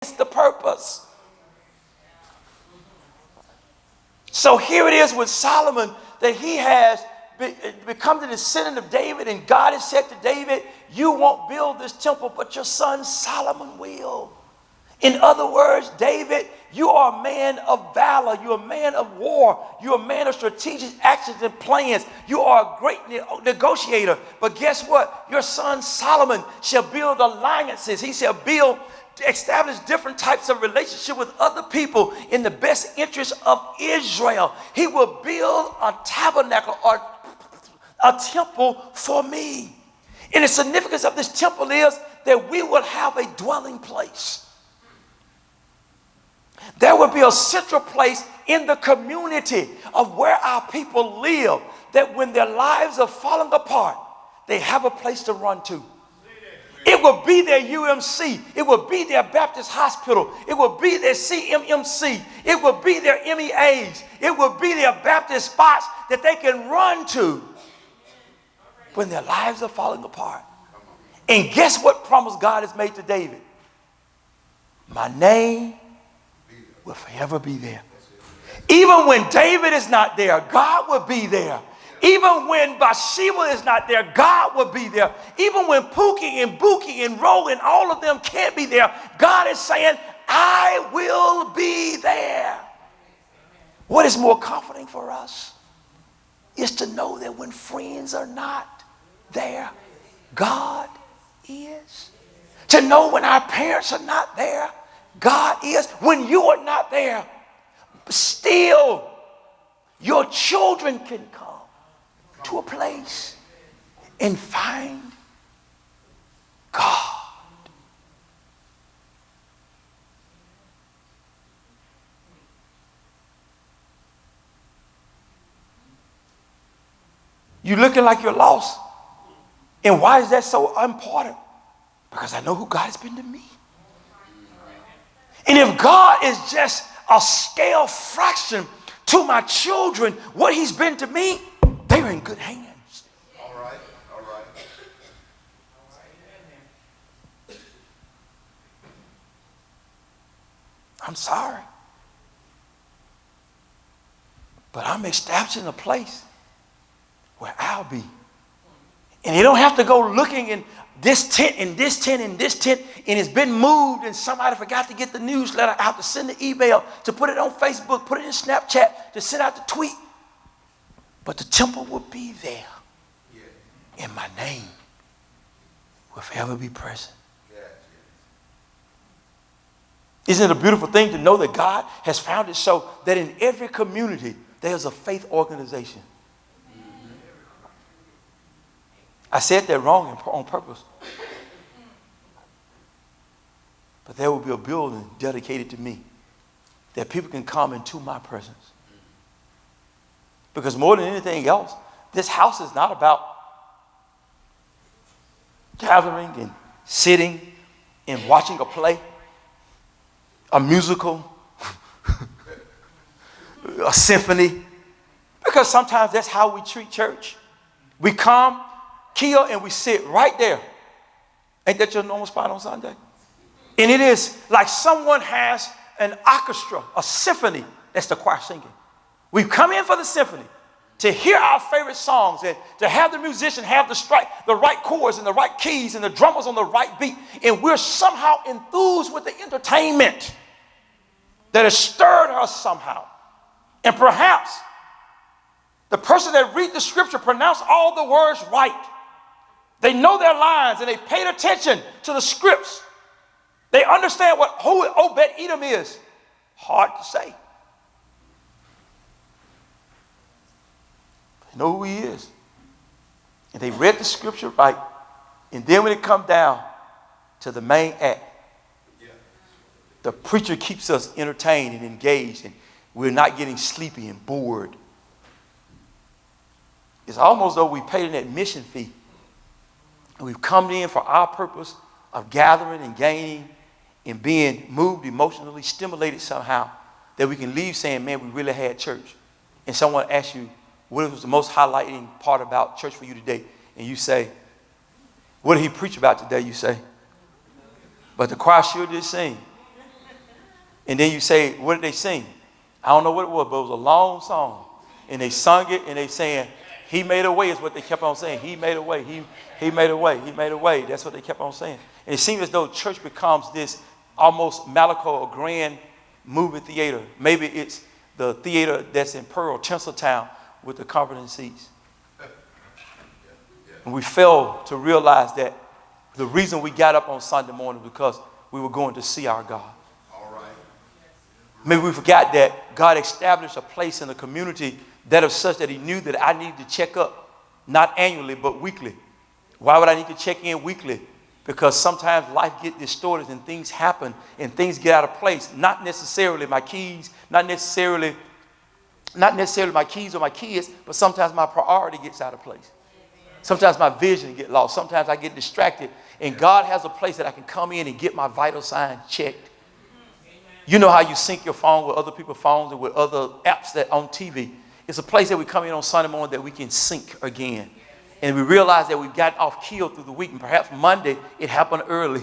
the purpose. So here it is with Solomon that he has become the descendant of David, and God has said to David, you won't build this temple, but your son Solomon will. In other words, David, you are a man of valor. You're a man of war. You're a man of strategic actions and plans. You are a great negotiator. But guess what? Your son Solomon shall build alliances. He shall establish different types of relationship with other people in the best interest of Israel. He will build a tabernacle or a temple for me. And the significance of this temple is that we will have a dwelling place. There will be a central place in the community of where our people live, that when their lives are falling apart, they have a place to run to. It will be their UMC. It will be their Baptist hospital. It will be their CMMC. It will be their MEAs. It will be their Baptist spots that they can run to when their lives are falling apart. And guess what promise God has made to David? My name will forever be there. Even when David is not there, God will be there. Even when Bathsheba is not there, God will be there. Even when Pookie and Bookie and Ro and all of them can't be there, God is saying, I will be there. What is more comforting for us is to know that when friends are not there, God is. To know when our parents are not there, God is. When you are not there, still your children can come to a place and find God. You looking like you're lost. And why is that so important? Because I know who God has been to me. And if God is just a scale fraction to my children, what he's been to me, they're in good hands. All right. I'm sorry. But I'm establishing a place where I'll be. And you don't have to go looking in this tent and this tent and this tent, and it's been moved and somebody forgot to get the newsletter out, to send the email, to put it on Facebook, put it in Snapchat, to send out the tweet. But the temple will be there. Yeah. And my name will forever be present. Yeah. Isn't it a beautiful thing to know that God has found it so that in every community there's a faith organization? I said that wrong on purpose. But there will be a building dedicated to me that people can come into my presence. Because more than anything else, this house is not about gathering and sitting and watching a play, a musical, a symphony. Because sometimes that's how we treat church. We come, kill, and we sit right there. Ain't that your normal spot on Sunday? And it is like someone has an orchestra, a symphony. That's the choir singing. We've come in for the symphony to hear our favorite songs and to have the musician have the right chords and the right keys and the drummers on the right beat. And we're somehow enthused with the entertainment that has stirred us somehow. And perhaps the person that read the scripture pronounced all the words right. They know their lines and they paid attention to the scripts. They understand who Obed-Edom is. Hard to say. They know who he is. And they read the scripture right. And then when it comes down to the main act, the preacher keeps us entertained and engaged, and we're not getting sleepy and bored. It's almost though we paid an admission fee. And we've come in for our purpose of gathering and gaining and being moved emotionally, stimulated somehow, that we can leave saying, man, we really had church. And someone asks you, what was the most highlighting part about church for you today? And you say, what did he preach about today? You say, but the choir sure did sing. And then you say, what did they sing? I don't know what it was, but it was a long song. And they sung it, and they saying, he made a way is what they kept on saying. He made a way. He made a way. He made a way. That's what they kept on saying. And it seems as though church becomes this almost Malachi or grand movie theater. Maybe it's the theater that's in Pearl, Tinseltown, with the conference seats. And we fail to realize that the reason we got up on Sunday morning was because we were going to see our God. All right. Maybe we forgot that God established a place in the community that is such that he knew that I needed to check up, not annually, but weekly. Why would I need to check in weekly? Because sometimes life gets distorted and things happen and things get out of place. Not necessarily my keys, not necessarily my keys or my kids, but sometimes my priority gets out of place. Sometimes my vision gets lost. Sometimes I get distracted. And God has a place that I can come in and get my vital signs checked. You know how you sync your phone with other people's phones and with other apps that on TV. It's a place that we come in on Sunday morning that we can sync again. And we realize that we've gotten off keel through the week. And perhaps Monday it happened early.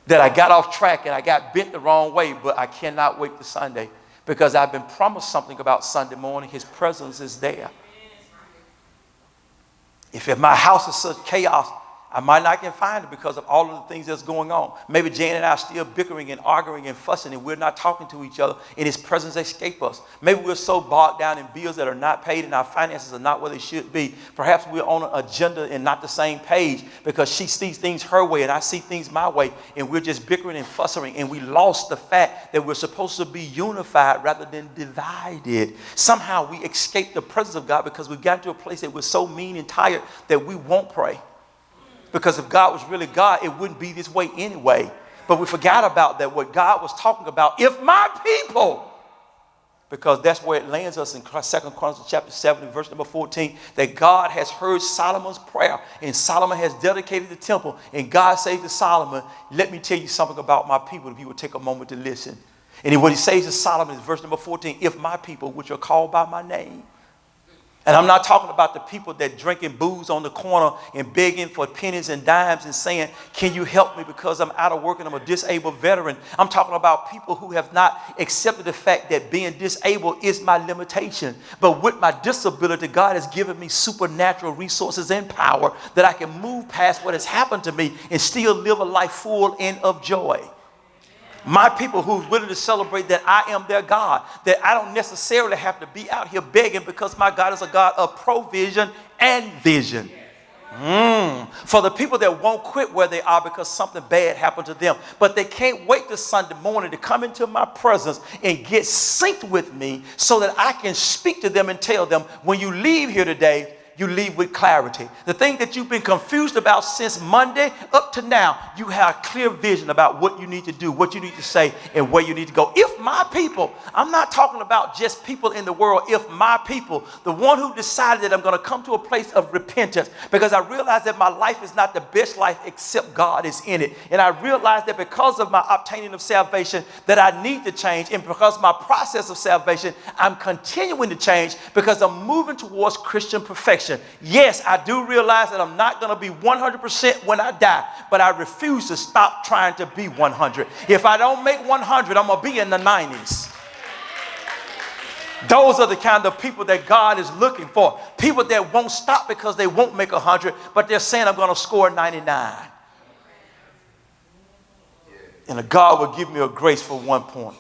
That I got off track and I got bent the wrong way. But I cannot wait to Sunday. Because I've been promised something about Sunday morning. His presence is there. If my house is such chaos, I might not can find it because of all of the things that's going on. Maybe Jane and I are still bickering and arguing and fussing and we're not talking to each other and his presence escapes us. Maybe we're so bogged down in bills that are not paid and our finances are not where they should be. Perhaps we're on an agenda and not the same page because she sees things her way and I see things my way and we're just bickering and fussing and we lost the fact that we're supposed to be unified rather than divided. Somehow we escape the presence of God because we got to a place that we're so mean and tired that we won't pray. Because if God was really God, it wouldn't be this way anyway. But we forgot about that, what God was talking about. If my people, because that's where it lands us in 2 Chronicles chapter 7, verse number 14, that God has heard Solomon's prayer and Solomon has dedicated the temple. And God says to Solomon, let me tell you something about my people if you would take a moment to listen. And what he says to Solomon is verse number 14, if my people, which are called by my name. And I'm not talking about the people that drinking booze on the corner and begging for pennies and dimes and saying, can you help me because I'm out of work and I'm a disabled veteran. I'm talking about people who have not accepted the fact that being disabled is my limitation. But with my disability, God has given me supernatural resources and power that I can move past what has happened to me and still live a life full and of joy. My people who's willing to celebrate that I am their God, that I don't necessarily have to be out here begging because my God is a God of provision and vision. For the people that won't quit where they are because something bad happened to them, but they can't wait till Sunday morning to come into my presence and get synced with me so that I can speak to them and tell them, when you leave here today, you leave with clarity. The thing that you've been confused about since Monday up to now, you have clear vision about what you need to do, what you need to say, and where you need to go. If my people, I'm not talking about just people in the world. If my people, the one who decided that I'm going to come to a place of repentance because I realize that my life is not the best life except God is in it. And I realize that because of my obtaining of salvation that I need to change. And because my process of salvation, I'm continuing to change because I'm moving towards Christian perfection. Yes, I do realize that I'm not going to be 100% when I die, but I refuse to stop trying to be 100. If I don't make 100, I'm going to be in the 90s. Those are the kind of people that God is looking for. People that won't stop because they won't make 100, but they're saying I'm going to score 99. And God will give me a grace for 1 point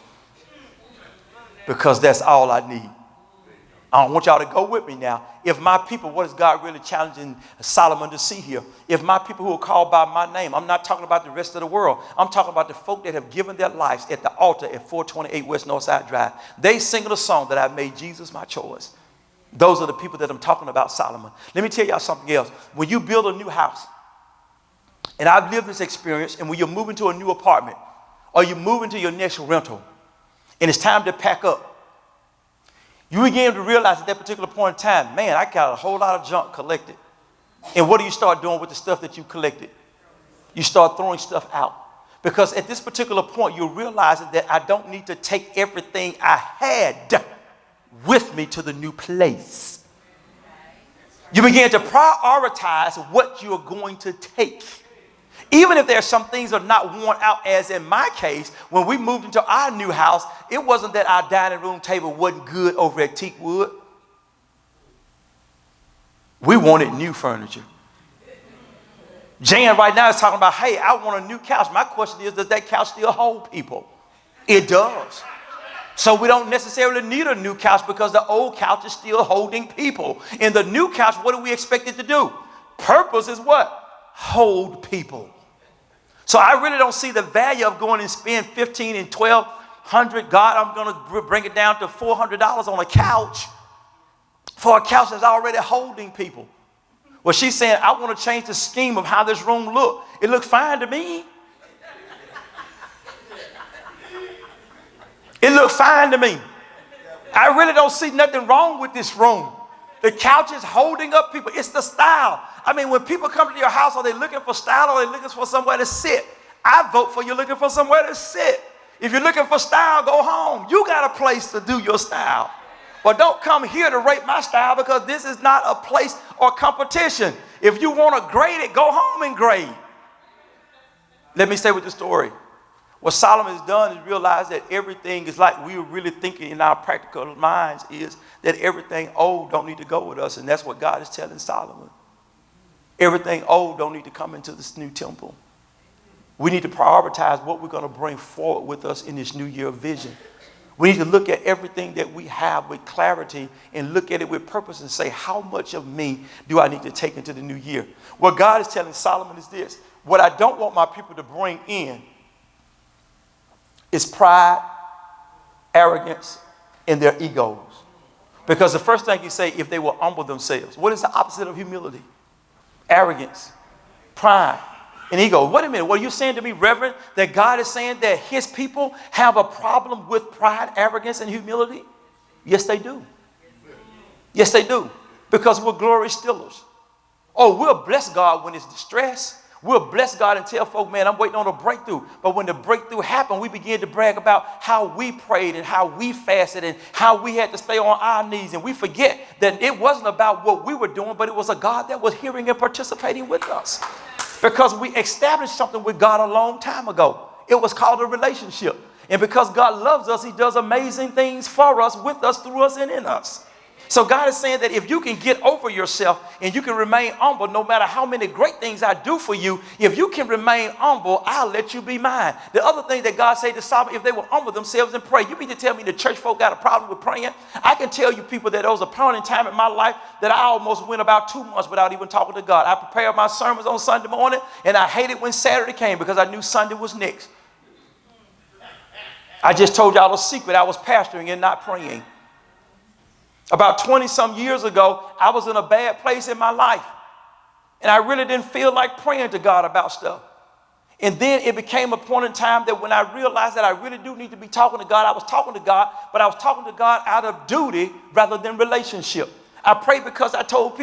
because that's all I need. I want y'all to go with me now. If my people, what is God really challenging Solomon to see here? If my people who are called by my name, I'm not talking about the rest of the world. I'm talking about the folk that have given their lives at the altar at 428 West Northside Drive. They sing the song that I made Jesus my choice. Those are the people that I'm talking about, Solomon. Let me tell y'all something else. When you build a new house, and I've lived this experience, and when you're moving to a new apartment, or you're moving to your next rental, and it's time to pack up, you begin to realize at that particular point in time, man, I got a whole lot of junk collected. And what do you start doing with the stuff that you collected? You start throwing stuff out. Because at this particular point, you're realizing that I don't need to take everything I had with me to the new place. You begin to prioritize what you're going to take. Even if there's some things that are not worn out, as in my case, when we moved into our new house, it wasn't that our dining room table wasn't good over at Teakwood. We wanted new furniture. Jan right now is talking about, hey, I want a new couch. My question is, does that couch still hold people? It does. So we don't necessarily need a new couch because the old couch is still holding people. In the new couch, what do we expect it to do? Purpose is what? Hold people. So I really don't see the value of going and spend $1,500 and $1,200. God, I'm going to bring it down to $400 on a couch for a couch that's already holding people. Well, she's saying, I want to change the scheme of how this room looks. It looks fine to me. It looks fine to me. I really don't see nothing wrong with this room. The couch is holding up people. It's the style. I mean, when people come to your house, are they looking for style or are they looking for somewhere to sit? I vote for you looking for somewhere to sit. If you're looking for style, go home. You got a place to do your style. But don't come here to rate my style, because this is not a place or competition. If you want to grade it, go home and grade. Let me stay with the story. What Solomon has done is realize that everything is like we were really thinking in our practical minds, is that everything old don't need to go with us. And that's what God is telling Solomon. Everything old don't need to come into this new temple. We need to prioritize what we're going to bring forward with us in this new year of vision. We need to look at everything that we have with clarity and look at it with purpose and say, how much of me do I need to take into the new year? What God is telling Solomon is this. What I don't want my people to bring in is pride, arrogance, and their egos. Because the first thing you say, if they will humble themselves. What is the opposite of humility? Arrogance, pride, and ego. Wait a minute, what are you saying to me, Reverend, that God is saying that his people have a problem with pride, arrogance, and humility? Yes, they do. Yes, they do. Because we're glory stealers. Oh, we'll bless God when it's distress. We'll bless God and tell folk, man, I'm waiting on a breakthrough. But when the breakthrough happened, we began to brag about how we prayed and how we fasted and how we had to stay on our knees. And we forget that it wasn't about what we were doing, but it was a God that was hearing and participating with us. Because we established something with God a long time ago. It was called a relationship. And because God loves us, he does amazing things for us, with us, through us, and in us. So God is saying that if you can get over yourself and you can remain humble, no matter how many great things I do for you, if you can remain humble, I'll let you be mine. The other thing that God said to Solomon, if they will humble themselves and pray. You mean to tell me the church folk got a problem with praying? I can tell you people that there was a point in time in my life that I almost went about 2 months without even talking to God. I prepared my sermons on Sunday morning, and I hated when Saturday came because I knew Sunday was next. I just told y'all a secret. I was pastoring and not praying. About 20 some years ago, I was in a bad place in my life. And I really didn't feel like praying to God about stuff. And then it became a point in time that when I realized that I really do need to be talking to God, I was talking to God, but I was talking to God out of duty rather than relationship. I prayed because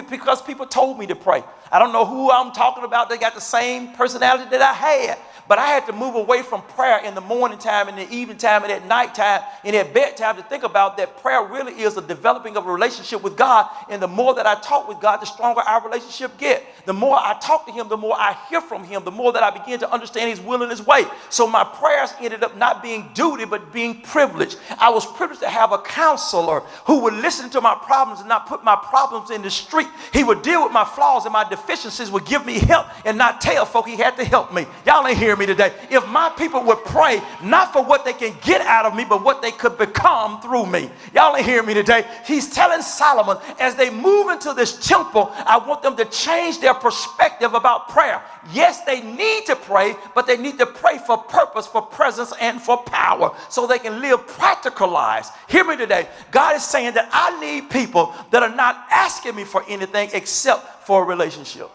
because people told me to pray. I don't know who I'm talking about. They got the same personality that I had. But I had to move away from prayer in the morning time, in the evening time, and at night time, and at bedtime to think about that prayer really is the developing of a relationship with God. And the more that I talk with God, the stronger our relationship gets. The more I talk to him, the more I hear from him, the more that I begin to understand his will and his way. So my prayers ended up not being duty, but being privilege. I was privileged to have a counselor who would listen to my problems and not put my problems in the street. He would deal with my flaws and my deficiencies, would give me help and not tell folk he had to help me. Y'all ain't hearing me today. If my people would pray not for what they can get out of me, but what they could become through me. Y'all ain't hearing me today. He's telling Solomon, as they move into this temple, I want them to change their perspective about prayer. Yes, they need to pray, but they need to pray for purpose, for presence, and for power, so they can live practical lives. Hear me today. God is saying that I need people that are not asking me for anything except for a relationship.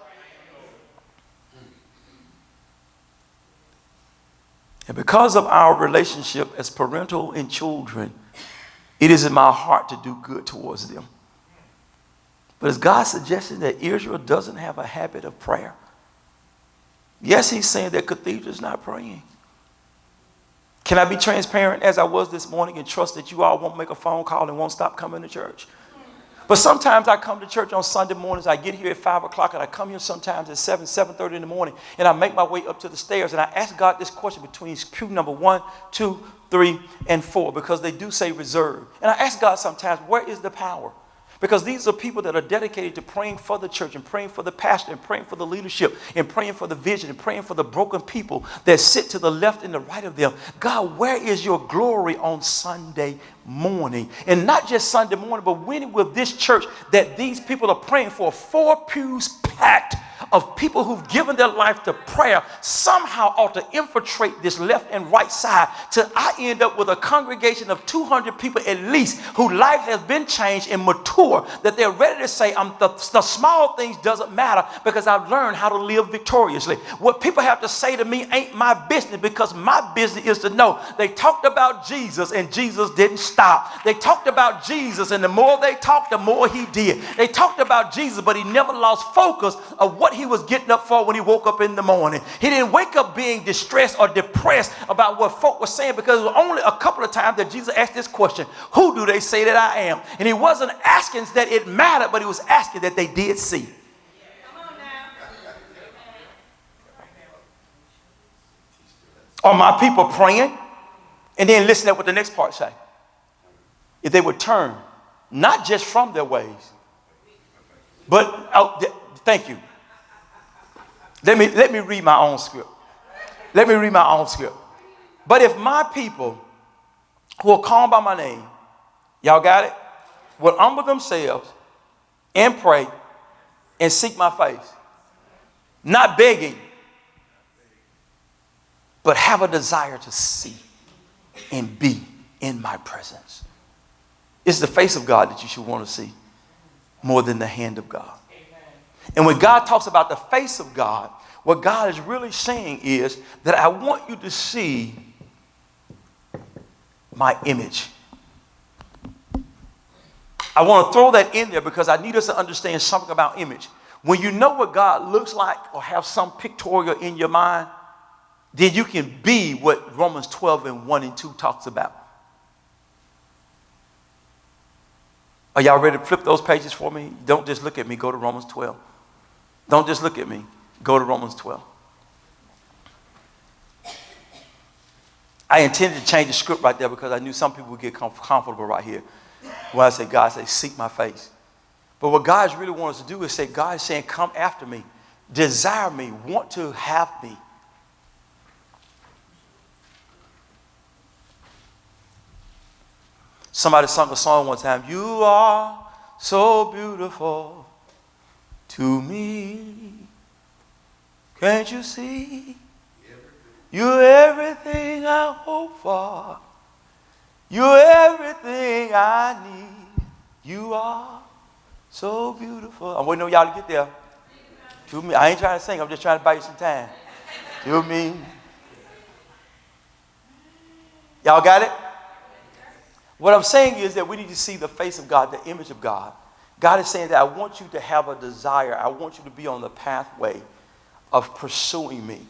And because of our relationship as parental and children, it is in my heart to do good towards them. But is God suggesting that Israel doesn't have a habit of prayer? Yes, he's saying that cathedrals not praying. Can I be transparent as I was this morning and trust that you all won't make a phone call and won't stop coming to church? But sometimes I come to church on Sunday mornings. I get here at 5 o'clock, and I come here sometimes at 7:30 in the morning, and I make my way up to the stairs, and I ask God this question between pew number 1, 2, 3, and 4, because they do say reserved. And I ask God sometimes, where is the power? Because these are people that are dedicated to praying for the church and praying for the pastor and praying for the leadership and praying for the vision and praying for the broken people that sit to the left and the right of them. God, where is your glory on Sunday morning? And not just Sunday morning, but when will this church that these people are praying for, 4 pews packed of people who've given their life to prayer, somehow ought to infiltrate this left and right side till I end up with a congregation of 200 people at least whose life has been changed and mature, that they're ready to say, the small things doesn't matter because I've learned how to live victoriously. What people have to say to me ain't my business, because my business is to know they talked about Jesus and Jesus didn't stop. They talked about Jesus, and the more they talked, the more he did. They talked about Jesus, but he never lost focus of what he was getting up for when he woke up in the morning. He didn't wake up being distressed or depressed about what folk were saying, because it was only a couple of times that Jesus asked this question: who do they say that I am? And he wasn't asking that it mattered, but he was asking that they did see. Are my people praying? And then listen to what the next part say. If they would turn, not just from their ways, but thank you. Let me read my own script. Let me read my own script. But if my people who are called by my name, y'all got it, will humble themselves and pray and seek my face, not begging, but have a desire to see and be in my presence. It's the face of God that you should want to see more than the hand of God. And when God talks about the face of God, what God is really saying is that I want you to see my image. I want to throw that in there because I need us to understand something about image. When you know what God looks like or have some pictorial in your mind, then you can be what Romans 12 and 1 and 2 talks about. Are y'all ready to flip those pages for me? Don't just look at me. Go to Romans 12. Don't just look at me. Go to Romans 12. I intended to change the script right there because I knew some people would get comfortable right here. When I say, God, say, seek my face. But what God really wants us to do is say, God is saying, come after me. Desire me. Want to have me. Somebody sung a song one time. You are so beautiful to me. Can't you see? You're everything I hope for. You're everything I need. You are so beautiful. I'm waiting on y'all to get there. To me. I ain't trying to sing. I'm just trying to buy you some time. To me. Y'all got it? What I'm saying is that we need to see the face of God, the image of God. God is saying that I want you to have a desire. I want you to be on the pathway of pursuing me.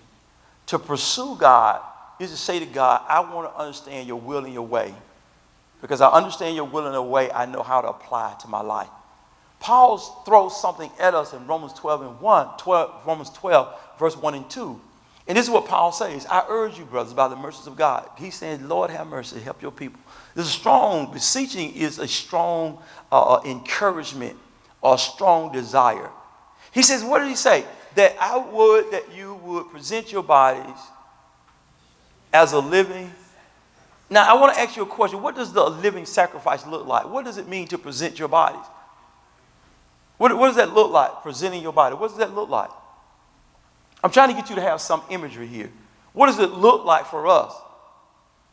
To pursue God is to say to God, I want to understand your will and your way. Because I understand your will and your way, I know how to apply it to my life. Paul throws something at us in Romans 12 and 1, Romans 12, verse 1 and 2. And this is what Paul says. I urge you, brothers, by the mercies of God. He's saying, Lord, have mercy, help your people. This is strong, beseeching is a strong encouragement or strong desire. He says, what did he say? That you would present your bodies as a living. Now, I want to ask you a question. What does the living sacrifice look like? What does it mean to present your bodies? What does that look like, presenting your body? What does that look like? I'm trying to get you to have some imagery here. What does it look like for us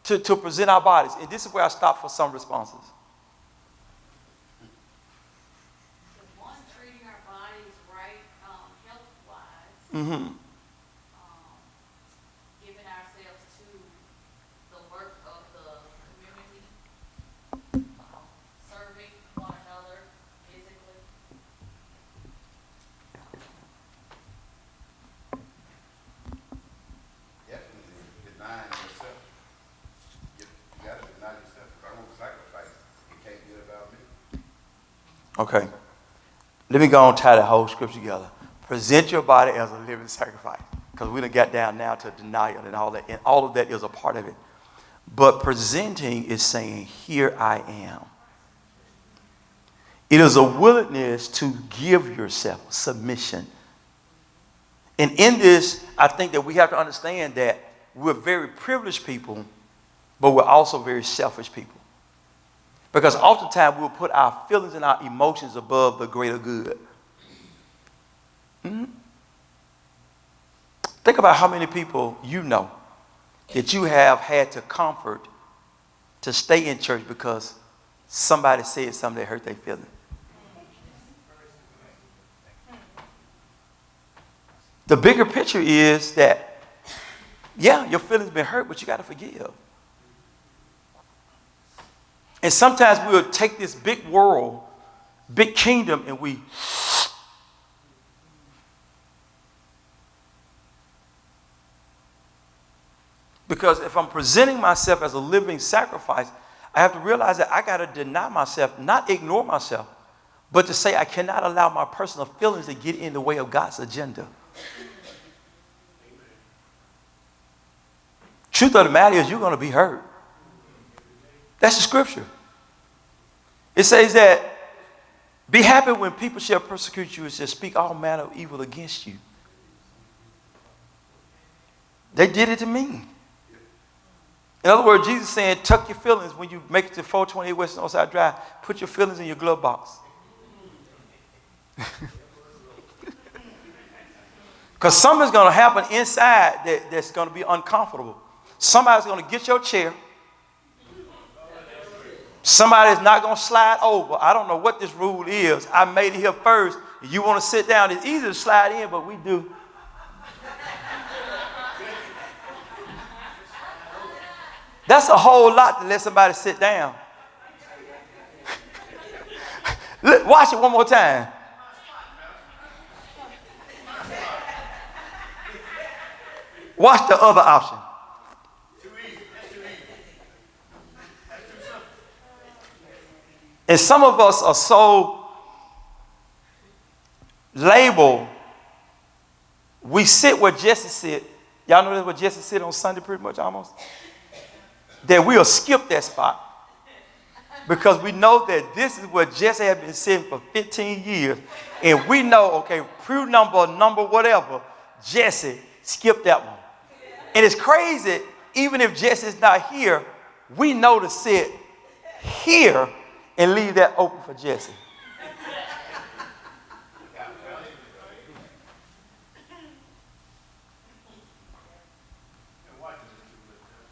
to present our bodies? And this is where I stop for some responses. One, treating our bodies right, health-wise. Mm-hmm. Giving ourselves to the work of the community. Serving one another physically. Definitely denying yourself. You got to deny yourself. If I won't sacrifice, it can't be about me. Okay. Let me go and tie the whole scripture together. Present your body as a living sacrifice. Because we done got down now to denial and all that. And all of that is a part of it. But presenting is saying, here I am. It is a willingness to give yourself submission. And in this, I think that we have to understand that we're very privileged people, but we're also very selfish people. Because oftentimes we'll put our feelings and our emotions above the greater good. Mm-hmm. Think about how many people you know that you have had to comfort to stay in church because somebody said something that hurt their feelings. The bigger picture is that, yeah, your feelings been hurt, but you got to forgive. And sometimes we'll take this big world, big kingdom, and we because if I'm presenting myself as a living sacrifice, I have to realize that I got to deny myself, not ignore myself, but to say I cannot allow my personal feelings to get in the way of God's agenda. Truth of the matter is you're going to be hurt. That's the scripture. It says that be happy when people shall persecute you and shall speak all manner of evil against you. They did it to me. In other words, Jesus is saying, tuck your feelings when you make it to 428 West Northside Drive. Put your feelings in your glove box. Because something's going to happen inside that's going to be uncomfortable. Somebody's going to get your chair. Somebody's not going to slide over. I don't know what this rule is. I made it here first. You want to sit down. It's easy to slide in, but we do. That's a whole lot to let somebody sit down. Watch it one more time. Watch the other option. And some of us are so labeled. We sit where Jesse sit. Y'all know that's where Jesse sit on Sunday pretty much almost? That we'll skip that spot. Because we know that this is where Jesse has been sitting for 15 years. And we know, okay, proof number whatever, Jesse skipped that one. And it's crazy, even if Jesse's not here, we know to sit here and leave that open for Jesse.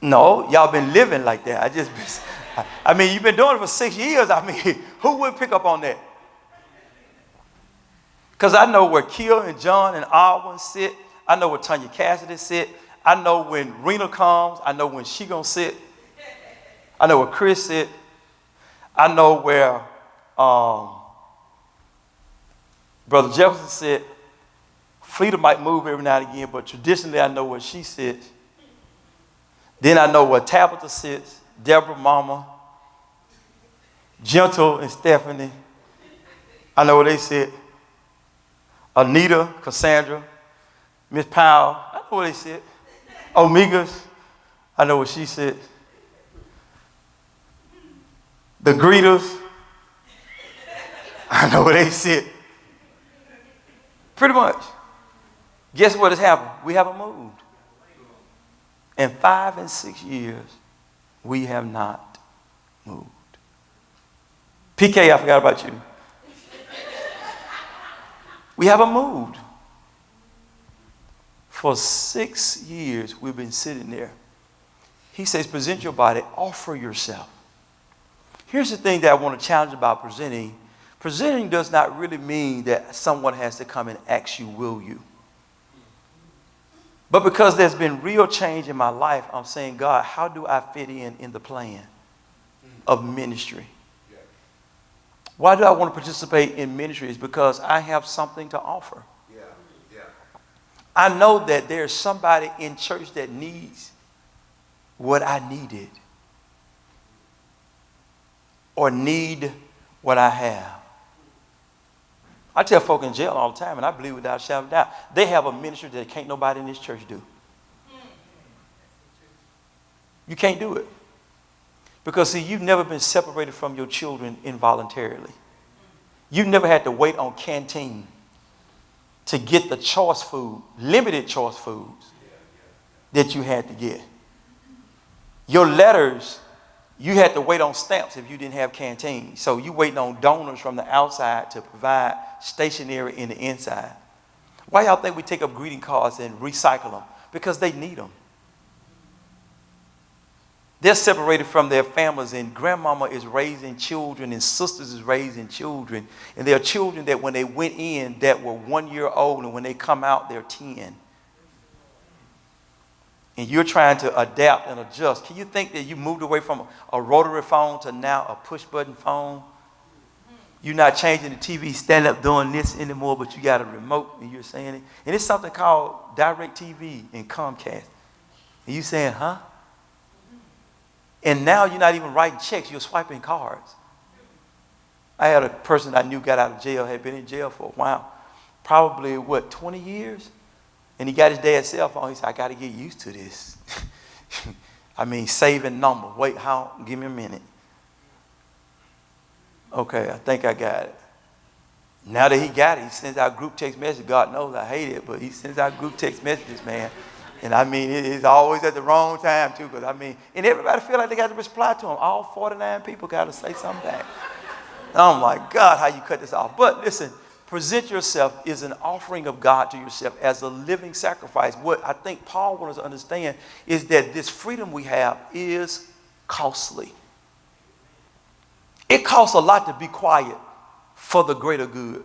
No, y'all been living like that. I mean, you've been doing it for 6 years. I mean, who would pick up on that? Because I know where Kiel and John and Alwyn sit. I know where Tanya Cassidy sit. I know when Rena comes. I know when she gonna sit. I know where Chris sit. I know where Brother Jefferson sit. Fleeta might move every now and again, but traditionally I know where she sits. Then I know where Tabitha sits, Deborah, Mama, Gentle, and Stephanie. I know where they sit. Anita, Cassandra, Miss Powell, I know where they sit. Omegas, I know where she sits. The greeters, I know where they sit. Pretty much. Guess what has happened? We haven't moved. In 5 and 6 years, we have not moved. PK, I forgot about you. We haven't moved. For 6 years, we've been sitting there. He says, present your body, offer yourself. Here's the thing that I want to challenge about presenting. Presenting does not really mean that someone has to come and ask you, will you? But because there's been real change in my life, I'm saying, God, how do I fit in the plan of ministry? Why do I want to participate in ministry? It's because I have something to offer. I know that there's somebody in church that needs what I needed or need what I have. I tell folk in jail all the time, and I believe without a shadow of a doubt, they have a ministry that can't nobody in this church do. You can't do it. Because, see, you've never been separated from your children involuntarily. You've never had to wait on canteen to get the choice food, limited choice foods that you had to get. Your letters, you had to wait on stamps if you didn't have canteen. So you waiting on donors from the outside to provide stationery in the inside. Why y'all think we take up greeting cards and recycle them? Because they need them. They're separated from their families, and grandmama is raising children, and sisters is raising children. And there are children that when they went in that were 1 year old, and when they come out, they're 10. And you're trying to adapt and adjust. Can you think that you moved away from a rotary phone to now a push button phone? You're not changing the TV, stand up doing this anymore, but you got a remote and you're saying it. And it's something called Direct TV and Comcast. And you saying, huh? And now you're not even writing checks, you're swiping cards. I had a person I knew got out of jail, had been in jail for a while. Probably, 20 years? And he got his dad's cell phone. He said, I got to get used to this. I mean, saving number. Wait, how? Give me a minute. Okay, I think I got it. Now that he got it, he sends out group text messages. God knows I hate it, but he sends out group text messages, man. And I mean, it's always at the wrong time, too. Because I mean, and everybody feel like they got to reply to him. All 49 people got to say something back. Oh, my God, how you cut this off. But listen, present yourself is an offering of God to yourself as a living sacrifice. What I think Paul wants us to understand is that this freedom we have is costly. It costs a lot to be quiet for the greater good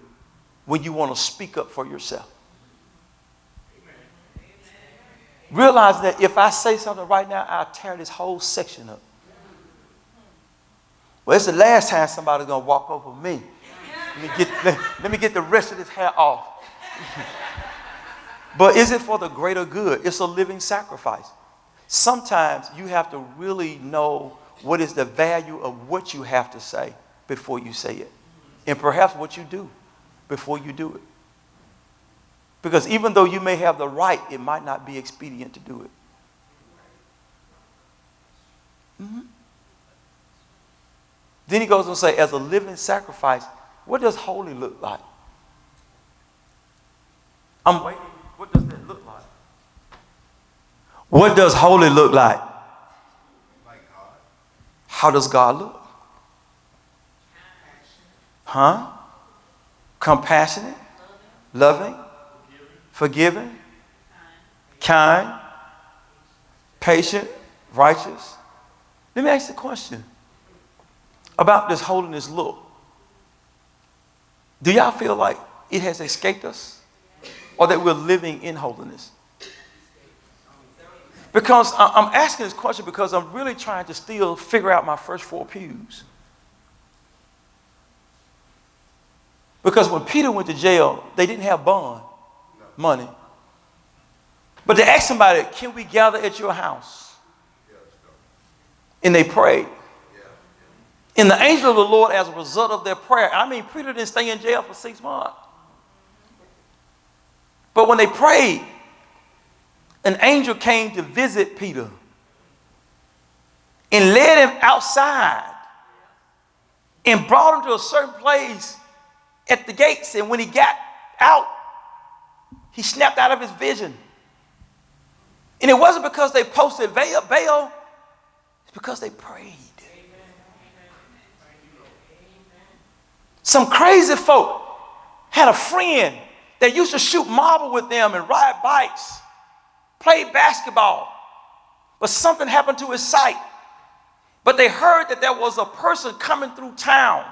when you want to speak up for yourself. Realize that if I say something right now, I'll tear this whole section up. Well, it's the last time somebody's going to walk over me. Let me get the rest of this hair off. But is it for the greater good? It's a living sacrifice. Sometimes you have to really know what is the value of what you have to say before you say it. And perhaps what you do before you do it. Because even though you may have the right, it might not be expedient to do it. Mm-hmm. Then he goes on to say, as a living sacrifice, what does holy look like? I'm waiting. What does that look like? What does holy look like? Like God. How does God look? Huh? Compassionate, loving, forgiving, kind, patient, righteous. Let me ask you a question about this holiness look. Do y'all feel like it has escaped us or that we're living in holiness? Because I'm asking this question because I'm really trying to still figure out my first 4 pews. Because when Peter went to jail, they didn't have bond money. But they asked somebody, can we gather at your house? And they prayed. And the angel of the Lord, as a result of their prayer, I mean, Peter didn't stay in jail for 6 months. But when they prayed, an angel came to visit Peter and led him outside and brought him to a certain place at the gates. And when he got out, he snapped out of his vision. And it wasn't because they posted Baal, it's because they prayed. Some crazy folk had a friend that used to shoot marble with them and ride bikes, play basketball. But something happened to his sight. But they heard that there was a person coming through town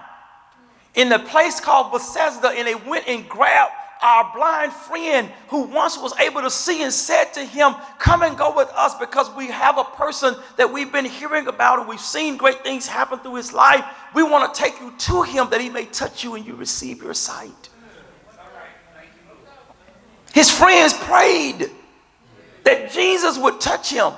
in the place called Bethesda, and they went and grabbed our blind friend who once was able to see and said to him, come and go with us because we have a person that we've been hearing about and we've seen great things happen through his life. We want to take you to him that he may touch you and you receive your sight. His friends prayed that Jesus would touch him.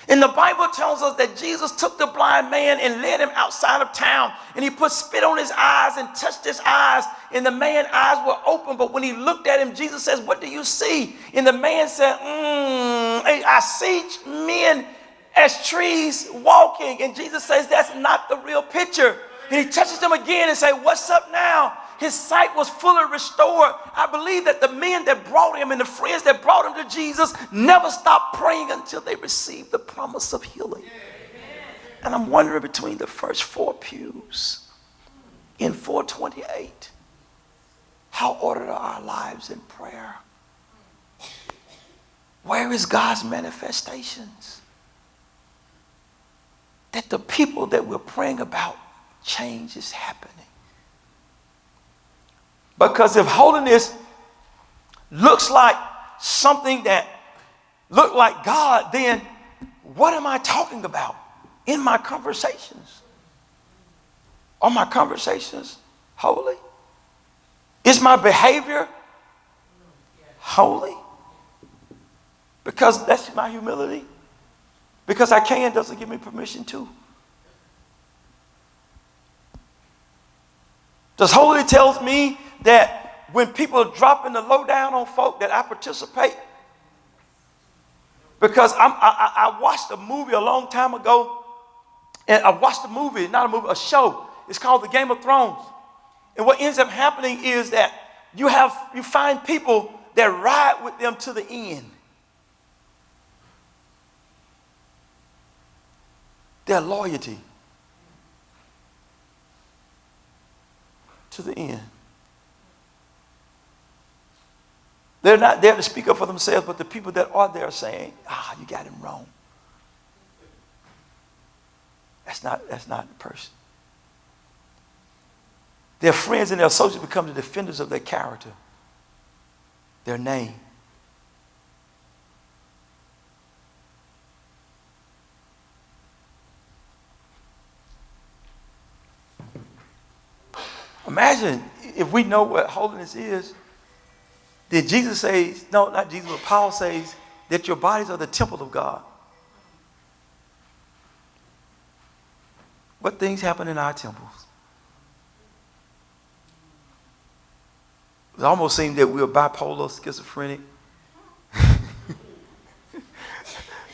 And the Bible tells us that Jesus took the blind man and led him outside of town. And he put spit on his eyes and touched his eyes. And the man's eyes were open. But when he looked at him, Jesus says, "What do you see?" And the man said, "I see men as trees walking." And Jesus says, "That's not the real picture." And he touches him again and says, "What's up now?" His sight was fully restored. I believe that the men that brought him and the friends that brought him to Jesus never stopped praying until they received the promise of healing. And I'm wondering, between the first 4 pews in 428, how ordered are our lives in prayer? Where is God's manifestations? That the people that we're praying about, change is happening. Because if holiness looks like something that look like God, then what am I talking about in my conversations? Are my conversations holy? Is my behavior holy? Because that's my humility. Because I can doesn't give me permission to. Does holy tells me that when people are dropping the lowdown on folk that I participate? Because I watched a movie a long time ago, and I watched a movie, not a movie, a show. It's called The Game of Thrones. And what ends up happening is that you find people that ride with them to the end. Their loyalty to the end. They're not there to speak up for themselves, but the people that are there are saying, "You got him wrong." That's not the person. Their friends and their associates become the defenders of their character, their name. Imagine if we know what holiness is. Then Jesus says, no, not Jesus, but Paul says that your bodies are the temple of God. What things happen in our temples? It almost seems that we're bipolar, schizophrenic,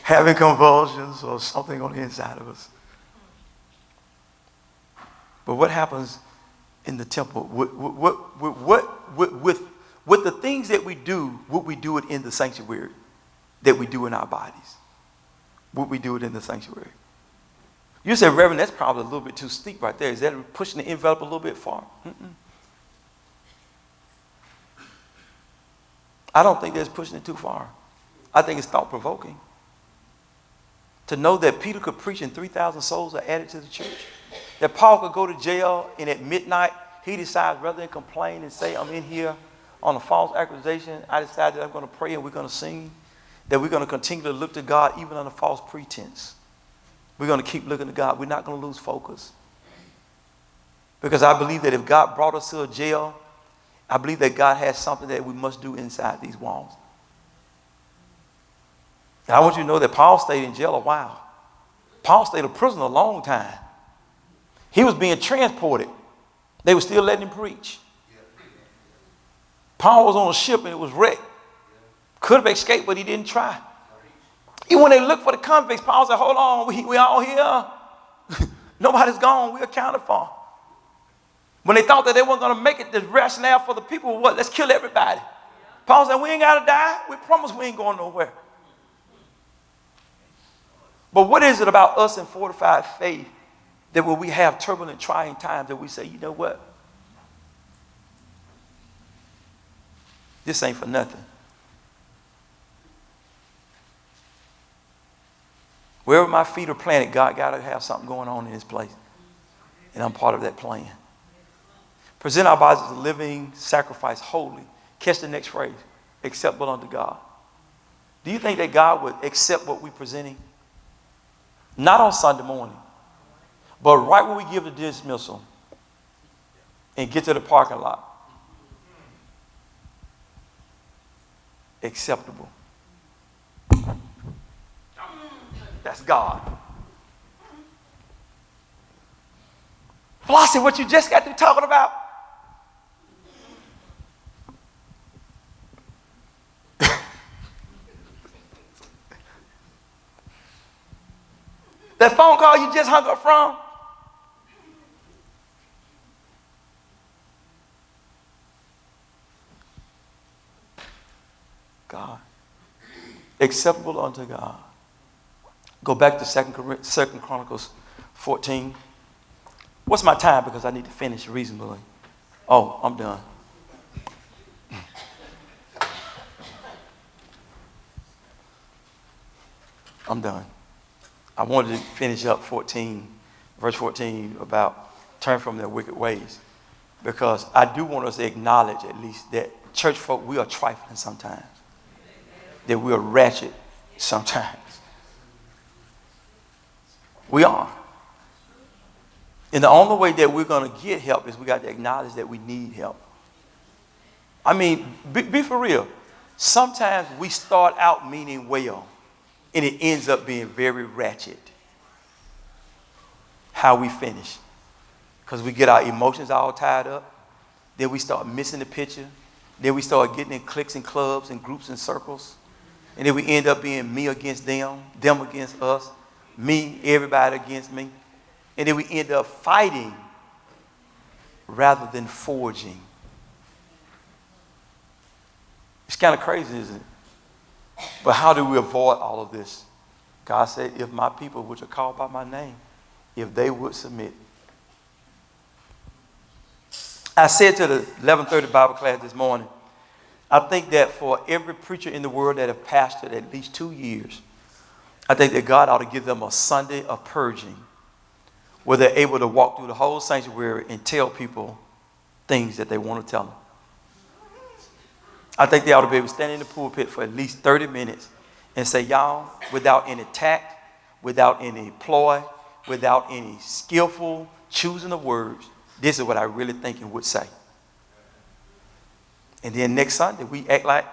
having convulsions or something on the inside of us. But what happens in the temple? With the things that we do, would we do it in the sanctuary that we do in our bodies? Would we do it in the sanctuary? You say, "Reverend, that's probably a little bit too steep right there. Is that pushing the envelope a little bit far?" I don't think that's pushing it too far. I think it's thought-provoking. To know that Peter could preach and 3,000 souls are added to the church. That Paul could go to jail and at midnight, he decides rather than complain and say, "I'm in here on a false accusation, I decided I'm going to pray and we're going to sing." That we're going to continue to look to God even under false pretense. We're going to keep looking to God. We're not going to lose focus. Because I believe that if God brought us to a jail, I believe that God has something that we must do inside these walls. And I want you to know that Paul stayed in jail a while. Paul stayed in prison a long time. He was being transported. They were still letting him preach. Paul was on a ship and it was wrecked. Could have escaped, but he didn't try. Even when they looked for the convicts, Paul said, "Hold on, we all here. Nobody's gone. We're accounted for." When they thought that they weren't going to make it, the rationale for the people was, what? Let's kill everybody. Paul said, "We ain't got to die. We promise we ain't going nowhere." But what is it about us in fortified faith that when we have turbulent, trying times, that we say, "You know what? This ain't for nothing." Wherever my feet are planted, God got to have something going on in this place. And I'm part of that plan. Present our bodies as a living sacrifice, holy. Catch the next phrase. Acceptable unto God. Do you think that God would accept what we're presenting? Not on Sunday morning, but right when we give the dismissal and get to the parking lot. Acceptable. That's God. Flossie, what you just got through talking about? That phone call you just hung up from? God. Acceptable unto God. Go back to Second Chronicles 14. What's my time? Because I need to finish reasonably. Oh, I'm done. I'm done. I wanted to finish up 14, verse 14, about turn from their wicked ways. Because I do want us to acknowledge at least that church folk, we are trifling sometimes. That we are ratchet sometimes. We are. And the only way that we're going to get help is we got to acknowledge that we need help. I mean, be for real. Sometimes we start out meaning well, and it ends up being very ratchet. How we finish. Because we get our emotions all tied up. Then we start missing the picture. Then we start getting in cliques and clubs and groups and circles. And then we end up being me against them against us, me, everybody against me. And then we end up fighting rather than forging. It's kind of crazy, isn't it? But how do we avoid all of this? God said, if my people, which are called by my name, if they would submit. I said to the 11:30 Bible class this morning, I think that for every preacher in the world that have pastored at least 2 years, I think that God ought to give them a Sunday of purging where they're able to walk through the whole sanctuary and tell people things that they want to tell them. I think they ought to be able to stand in the pulpit for at least 30 minutes and say, y'all, without any tact, without any ploy, without any skillful choosing of words, this is what I really think and would say. And then next Sunday, we act like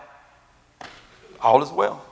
all is well.